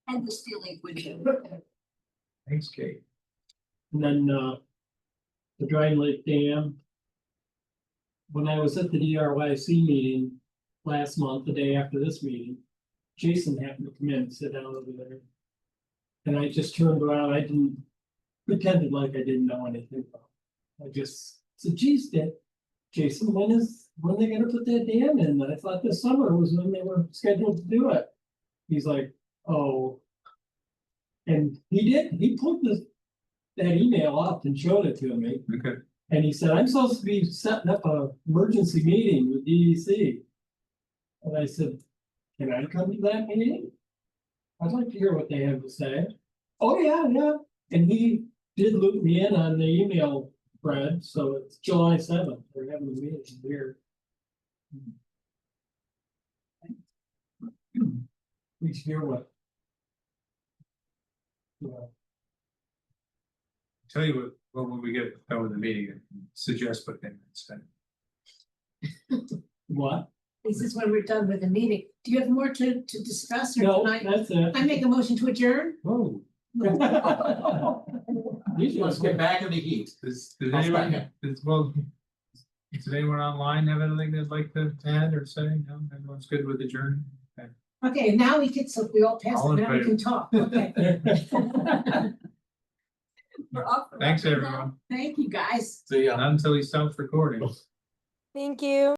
And the stealing would do. Thanks, Kate. And then, the Dry Lake Dam. When I was at the DRYC meeting last month, the day after this meeting, Jason happened to come in and sit down over there. And I just turned around, I didn't, pretended like I didn't know anything about it. I just said, geez, Jason, when they gonna put that dam in? I thought this summer was when they were scheduled to do it. He's like, oh. And he pulled that email up and showed it to me. Okay. And he said, I'm supposed to be setting up a emergency meeting with DEC. And I said, can I come to that meeting? I'd like to hear what they have to say. Oh, yeah, yeah. And he did loop me in on the email thread, so it's July 7th. We're having a meeting here. Please hear what. Tell you what, when we get done with the meeting, suggest what they might say. What? This is when we're done with the meeting. Do you have more to discuss or No, tonight? that's it. I make a motion to adjourn? Oh. Let's get back in the heat. Does I'll anyone, second. does anyone online have anything they'd like to add or say? No, everyone's good with adjourning? Okay. Okay, now we can, so we all pass All it, in now we favor. can talk, okay. We're off the Thanks, record now. everyone. Thank you, guys. See ya. Not until he stops recording. Thank you.